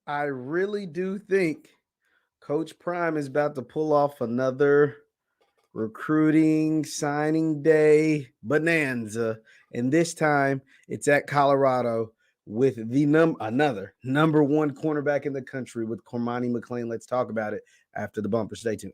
I really do think Coach Prime is about to pull off another recruiting signing day bonanza. And this time it's at Colorado with the another number one cornerback in the country with Kormani McLean. Let's talk about it after the bumper. Stay tuned.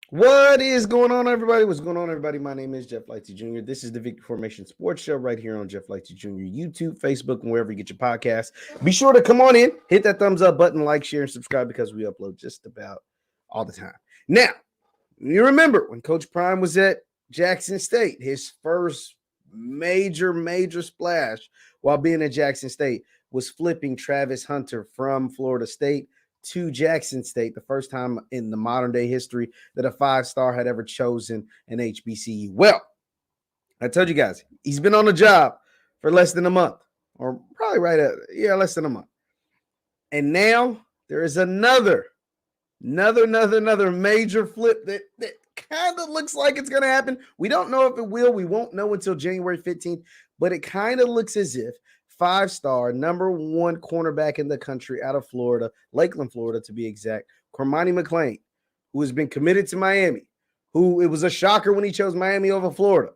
What is going on, everybody? What's going on, everybody? My name is JeffLightsyJr. This is the Victory Formation Sports Show right here on JeffLightsYJr. YouTube, Facebook, and wherever you get your podcasts. Be sure to come on in, hit that thumbs up button, like, share, and subscribe because we upload just about all the time. Now, you remember when Coach Prime was at Jackson State, his first major splash while being at Jackson State was flipping Travis Hunter from Florida State to Jackson State, the first time in the modern day history that a five-star had ever chosen an HBCU. Well, I told you guys, he's been on the job for less than a month, or probably less than a month. And now there is another major flip that kind of looks like it's going to happen. We don't know if it will. We won't know until January 15th, but it kind of looks as if five-star, number one cornerback in the country out of Florida, Lakeland, Florida, to be exact, Kormani McLean, who has been committed to Miami, who it was a shocker when he chose Miami over Florida.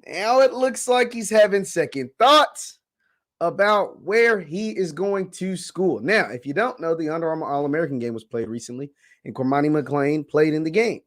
Now it looks like he's having second thoughts about where he is going to school. Now, if you don't know, the Under Armour All-American game was played recently, and Kormani McLean played in the game.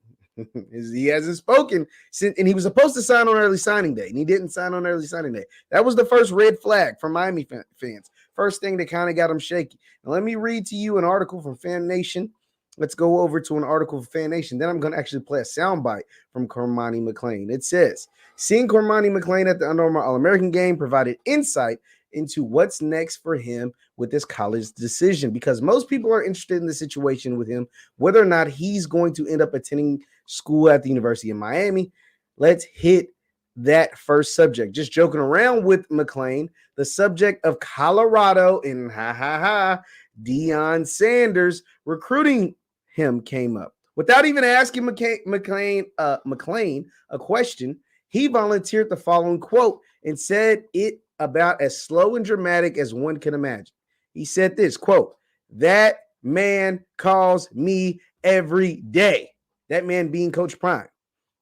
He hasn't spoken since, and he was supposed to sign on early signing day, and he didn't sign on early signing day. That was the first red flag for Miami fans. First thing that kind of got him shaky. Now, let me read to you an article from Fan Nation. Let's go over to an article from Fan Nation. Then I'm going to actually play a soundbite from Kormani McLean. It says, seeing Kormani McLean at the Under Armour All-American game provided insight into what's next for him with this college decision, because most people are interested in the situation with him, whether or not he's going to end up attending school at the University of Miami. Let's hit that first subject. Just joking around with McClain, the subject of Colorado and Deion Sanders recruiting him came up. Without even asking McClain a question, he volunteered the following quote and said it about as slow and dramatic as one can imagine. He said this, quote, "That man calls me every day." That man being Coach Prime,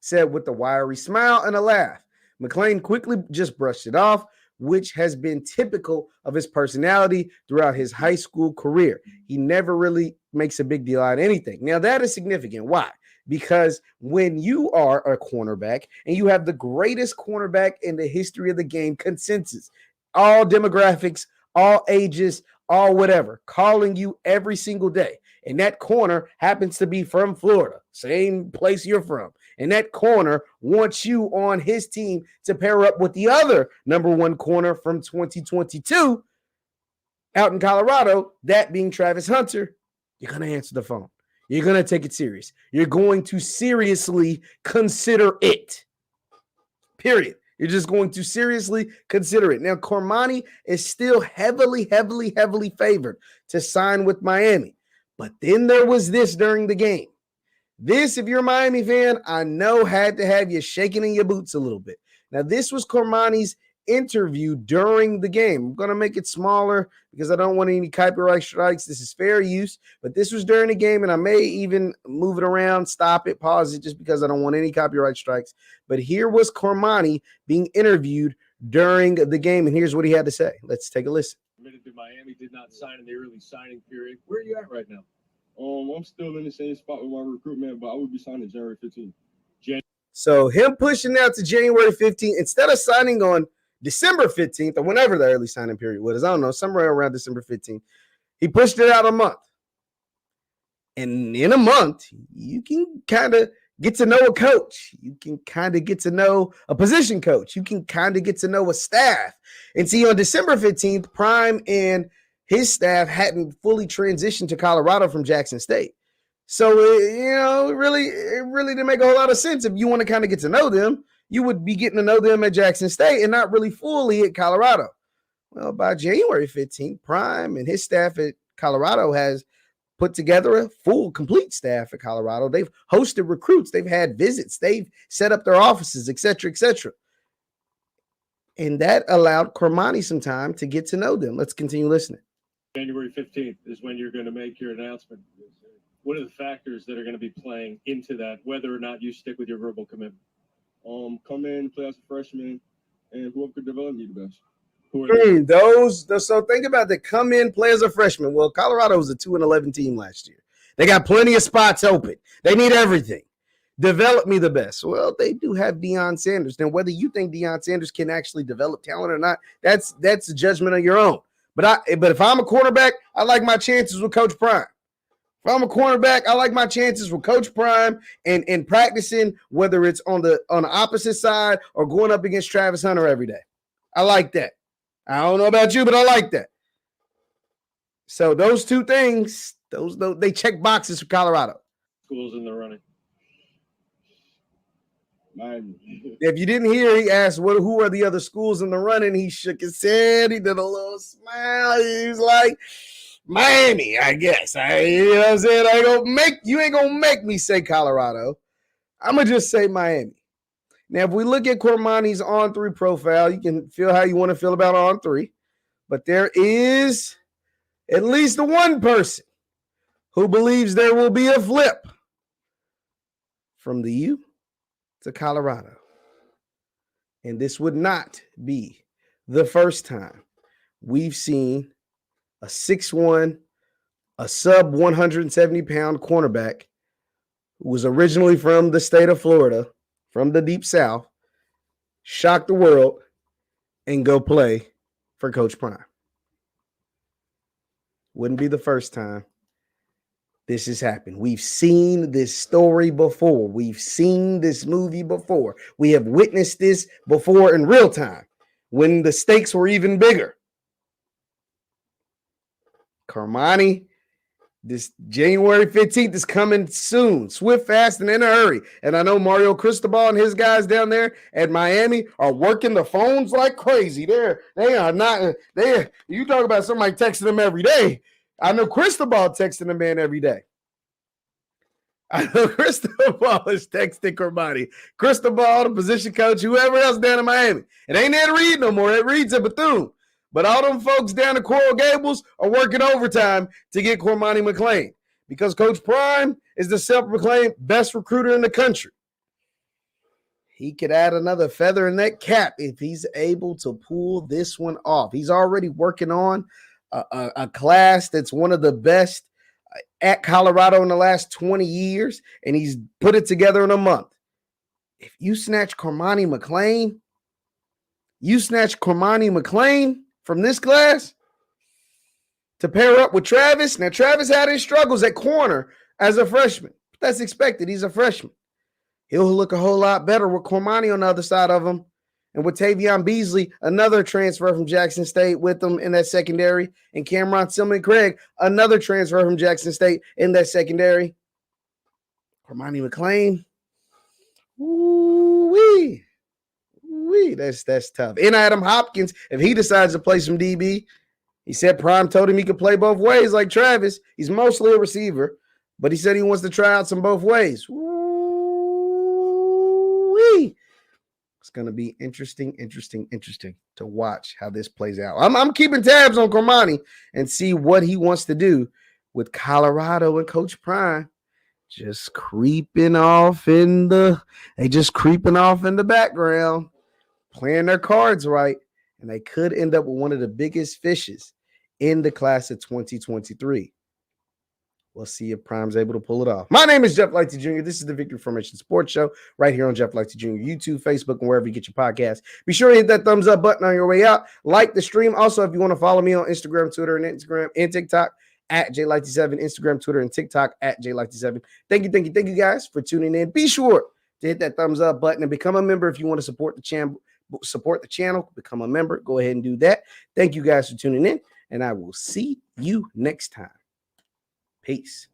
said with a wiry smile and a laugh. McClain quickly just brushed it off, which has been typical of his personality throughout his high school career. He never really makes a big deal out of anything. Now, that is significant. Why? Because when you are a cornerback and you have the greatest cornerback in the history of the game, consensus, all demographics, all ages, all whatever, calling you every single day, and that corner happens to be from Florida, same place you're from, and that corner wants you on his team to pair up with the other number one corner from 2022 out in Colorado, that being Travis Hunter, you're going to answer the phone. You're going to take it serious. You're going to seriously consider it. Period. You're just going to seriously consider it. Now, Cormani is still heavily favored to sign with Miami. But then there was this during the game. This, if you're a Miami fan, I know had to have you shaking in your boots a little bit. Now, this was Cormani's interview during the game. I'm going to make it smaller because I don't want any copyright strikes. This is fair use, but this was during the game, and I may even move it around, stop it, pause it, just because I don't want any copyright strikes. But here was Cormani being interviewed during the game, and here's what he had to say. Let's take a listen. Committed to Miami, did not sign in the early signing period. Where are you at right now? I'm still in the same spot with my recruitment, but I will be signing January 15th. So him pushing out to January 15th instead of signing on December 15th or whenever the early signing period was, I don't know, somewhere around December 15th, he pushed it out a month. And in a month, you can kind of get to know a coach. You can kind of get to know a position coach. You can kind of get to know a staff. And see, on December 15th, Prime and his staff hadn't fully transitioned to Colorado from Jackson State. So, it really didn't make a whole lot of sense if you want to kind of get to know them. you would be getting to know them at Jackson State and not really fully at Colorado. Well, by January 15th, Prime and his staff at Colorado has put together a full, complete staff at Colorado. They've hosted recruits. They've had visits. They've set up their offices, et cetera, et cetera. And that allowed Cormani some time to get to know them. Let's continue listening. January 15th is when you're going to make your announcement. What are the factors that are going to be playing into that, whether or not you stick with your verbal commitment? Come in, play as a freshman, and whoever could develop me the best. Who are they? So think about that. Come in, play as a freshman. Well, Colorado was a 2-11 team last year. They got plenty of spots open. They need everything. Develop me the best. Well, they do have Deion Sanders. Now, whether you think Deion Sanders can actually develop talent or not, that's a judgment of your own. But if I'm a quarterback, I like my chances with Coach Prime. If I'm a cornerback, I like my chances with Coach Prime and practicing, whether it's on the opposite side or going up against Travis Hunter every day. I like that. I don't know about you, but I like that. So those two things, those they check boxes for Colorado. Schools in the running. If you didn't hear, he asked, who are the other schools in the running? He shook his head. He did a little smile. He was like, Miami, I guess. You know what I'm saying? You ain't gonna make me say Colorado. I'm gonna just say Miami. Now, if we look at Cormani's on-3 profile, you can feel how you want to feel about on-3, but there is at least one person who believes there will be a flip from the U to Colorado. And this would not be the first time we've seen a 6'1", a sub 170-pound cornerback who was originally from the state of Florida, from the deep south, shock the world and go play for Coach Prime. Wouldn't be the first time this has happened. We've seen this story before. We've seen this movie before. We have witnessed this before in real time when the stakes were even bigger. Cormani, this January 15th is coming soon, swift, fast, and in a hurry. And I know Mario Cristobal and his guys down there at Miami are working the phones like crazy. They are not. You talk about somebody texting them every day. I know Cristobal texting the man every day. I know Cristobal is texting Cormani. Cristobal, the position coach, whoever else down in Miami. It ain't Ed Reed no more. Ed Reed's at Bethune. But all them folks down in Coral Gables are working overtime to get Kormani McLean because Coach Prime is the self-proclaimed best recruiter in the country. He could add another feather in that cap if he's able to pull this one off. He's already working on a class that's one of the best at Colorado in the last 20 years, and he's put it together in a month. If you snatch Kormani McLean, from this class to pair up with Travis. Now, Travis had his struggles at corner as a freshman. That's expected. He's a freshman. He'll look a whole lot better with Cormani on the other side of him. And with Tavion Beasley, another transfer from Jackson State with them in that secondary. And Cameron Tillman-Craig, another transfer from Jackson State in that secondary. Kormani McLean. Ooh-wee. That's tough. And Adam Hopkins, if he decides to play some DB, he said Prime told him he could play both ways like Travis. He's mostly a receiver, but he said he wants to try out some both ways. Ooh-wee. It's going to be interesting to watch how this plays out. I'm keeping tabs on Kormani and see what he wants to do with Colorado and Coach Prime just creeping off in the background, playing their cards right, and they could end up with one of the biggest fishes in the class of 2023. We'll see if Prime's able to pull it off. My name is Jeff Lightsy Jr. This is the Victory Formation Sports Show right here on Jeff Lightsy Jr. YouTube, Facebook, and wherever you get your podcasts. Be sure to hit that thumbs up button on your way out. Like the stream. Also, if you want to follow me on Instagram, Twitter, and TikTok at JLightsy7, Instagram, Twitter, and TikTok at JLightsy7. Thank you guys for tuning in. Be sure to hit that thumbs up button and become a member if you want to support the channel. Become a member. Go ahead and do that. Thank you guys for tuning in, and I will see you next time. Peace.